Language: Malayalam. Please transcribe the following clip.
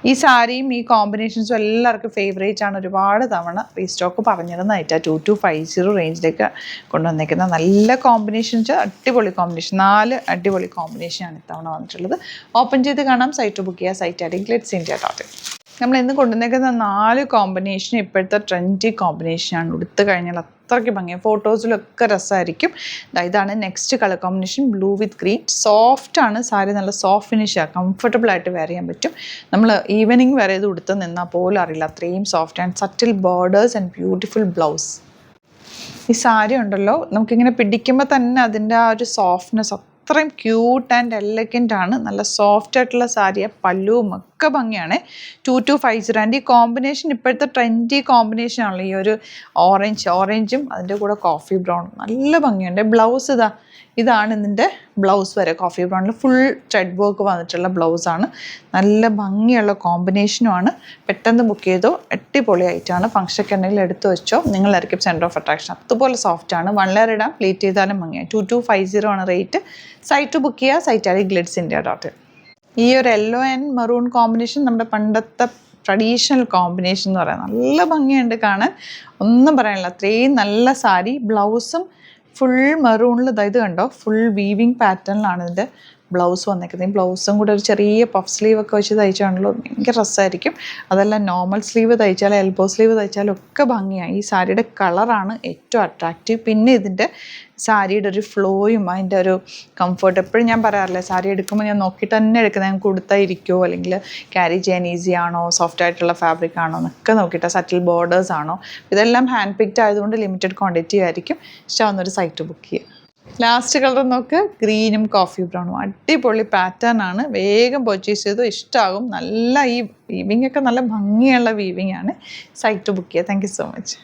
ഈ സാരിയും ഈ കോമ്പിനേഷൻസും എല്ലാവർക്കും ഫേവറേറ്റ് ആണ്. ഒരുപാട് തവണ റീസ്റ്റോക്ക് പറഞ്ഞിരുന്നതായിട്ടാണ് 2250 റേഞ്ചിലേക്ക് കൊണ്ടുവന്നേക്കുന്നത്. നല്ല കോമ്പിനേഷൻസ്, അടിപൊളി കോമ്പിനേഷൻ, 4 അടിപൊളി കോമ്പിനേഷനാണ് ഇത്തവണ വന്നിട്ടുള്ളത്. ഓപ്പൺ ചെയ്ത് കാണാം, സൈറ്റ് ബുക്ക് ചെയ്യുക. Site I D glitzindia.in. നമ്മൾ ഇന്ന് കൊണ്ടുവന്നേക്കുന്ന 4 കോമ്പിനേഷൻ ഇപ്പോഴത്തെ ട്രെൻഡി കോമ്പിനേഷനാണ്. ഉടുത്ത് കഴിഞ്ഞാൽ അത്രയ്ക്ക് ഭംഗിയാണ്, ഫോട്ടോസിലൊക്കെ രസമായിരിക്കും. ഇതാണ് നെക്സ്റ്റ് കളർ കോമ്പിനേഷൻ, ബ്ലൂ വിത്ത് ഗ്രീൻ. സോഫ്റ്റ് ആണ് സാരി, നല്ല സോഫ്റ്റ് ഫിനിഷാണ്, കംഫർട്ടബിൾ ആയിട്ട് വെയർ ചെയ്യാൻ പറ്റും. നമ്മൾ ഈവനിങ് വരെ ഇത് ഉടുത്ത് നിന്നാൽ പോലും അറിയില്ല, അത്രയും soft and സറ്റിൽ borders and beautiful blouse. ഈ സാരി ഉണ്ടല്ലോ, നമുക്കിങ്ങനെ പിടിക്കുമ്പോൾ തന്നെ അതിൻ്റെ ആ ഒരു സോഫ്റ്റ്നെസ് അത്രയും ക്യൂട്ട് ആൻഡ് എലഗൻ്റ് ആണ്. നല്ല സോഫ്റ്റ് ആയിട്ടുള്ള സാരിയാണ്, പല്ലുവും ഒക്കെ ഭംഗിയാണ്. 2250 ആൻഡ് ഈ കോമ്പിനേഷൻ ഇപ്പോഴത്തെ ട്രെൻഡി കോമ്പിനേഷൻ ആണല്ലോ, ഈ ഒരു ഓറഞ്ചും അതിൻ്റെ കൂടെ കോഫി ബ്രൗണും നല്ല ഭംഗിയുണ്ട്. ബ്ലൗസ് ഇതാണ് ഇതിൻ്റെ ബ്ലൗസ് വരെ, കോഫി ബ്രൗണിൽ ഫുൾ ത്രെഡ് വർക്ക് വന്നിട്ടുള്ള ബ്ലൗസാണ്. നല്ല ഭംഗിയുള്ള കോമ്പിനേഷനുമാണ്. പെട്ടെന്ന് ബുക്ക് ചെയ്തോ, അടിപൊളിയായിട്ടാണ്. ഫംഗ്ഷനൊക്കെ ഉണ്ടെങ്കിൽ എടുത്തു വെച്ചോ, നിങ്ങളായിരിക്കും സെൻറ്റർ ഓഫ് അട്രാക്ഷൻ. അതുപോലെ സോഫ്റ്റാണ്, 1 ലെയർ ഇടാം, പ്ലീറ്റ് ചെയ്താലും ഭംഗിയാണ്. 2250 ആണ് റേറ്റ്. സൈറ്റ് ബുക്ക് ചെയ്യുക, സൈറ്റ് ഐ ഡി glitzindia.in. ഈ ഒരു യെല്ലോ ആൻഡ് മെറൂൺ കോമ്പിനേഷൻ നമ്മുടെ പണ്ടത്തെ ട്രഡീഷണൽ കോമ്പിനേഷൻ എന്ന് പറയാം. നല്ല ഭംഗിയുണ്ട് കാണാൻ, ഒന്നും പറയാനില്ല, അത്രയും നല്ല സാരി. ബ്ലൗസും ഫുൾ മെറൂണിൽ ഇത് കണ്ടോ, ഫുൾ വീവിങ് പാറ്റേണിലാണ് ഇതിൻ്റെ ബ്ലൗസ് വന്നേക്കുന്നത്. ഈ ബ്ലൗസും കൂടെ ഒരു ചെറിയ പഫ് സ്ലീവ് ഒക്കെ വെച്ച് തയ്ച്ചാണല്ലോ, ഭയങ്കര രസമായിരിക്കും. അതെല്ലാം നോർമൽ സ്ലീവ് തയ്ച്ചാലും എൽബോ സ്ലീവ് തയ്ച്ചാലും ഒക്കെ ഭംഗിയാണ്. ഈ സാരിയുടെ കളറാണ് ഏറ്റവും അട്രാക്റ്റീവ്. പിന്നെ ഇതിൻ്റെ സാരിയുടെ ഒരു ഫ്ലോയും അതിൻ്റെ ഒരു കംഫർട്ട്, എപ്പോഴും ഞാൻ പറയാറില്ല, സാരി എടുക്കുമ്പോൾ ഞാൻ നോക്കിയിട്ട് തന്നെ എടുക്കുന്നത്, ഞാൻ കൊടുത്താൽ ഇരിക്കുമോ അല്ലെങ്കിൽ ക്യാരി ചെയ്യാൻ ഈസി ആണോ, സോഫ്റ്റ് ആയിട്ടുള്ള ഫാബ്രിക് ആണോ എന്നൊക്കെ നോക്കിയിട്ട്, സറ്റിൽ ബോർഡേഴ്സ് ആണോ. ഇതെല്ലാം ഹാൻഡ് പിക്ഡ് ആയതുകൊണ്ട് ലിമിറ്റഡ് ക്വാണ്ടിറ്റി ആയിരിക്കും. ഇഷ്ടമാവുന്നൊരു സൈറ്റ് ബുക്ക് ചെയ്യുക. ലാസ്റ്റ് കളർ നോക്ക്, ഗ്രീനും കോഫി ബ്രൗണും, അടിപൊളി പാറ്റേൺ ആണ്. വേഗം പർച്ചേസ് ചെയ്തു, ഇഷ്ടമാകും. നല്ല ഈ വീവിങ് ഒക്കെ നല്ല ഭംഗിയുള്ള വീവിങ് ആണ്. സൈറ്റ് ബുക്ക് ചെയ്യുക. Thank you so much.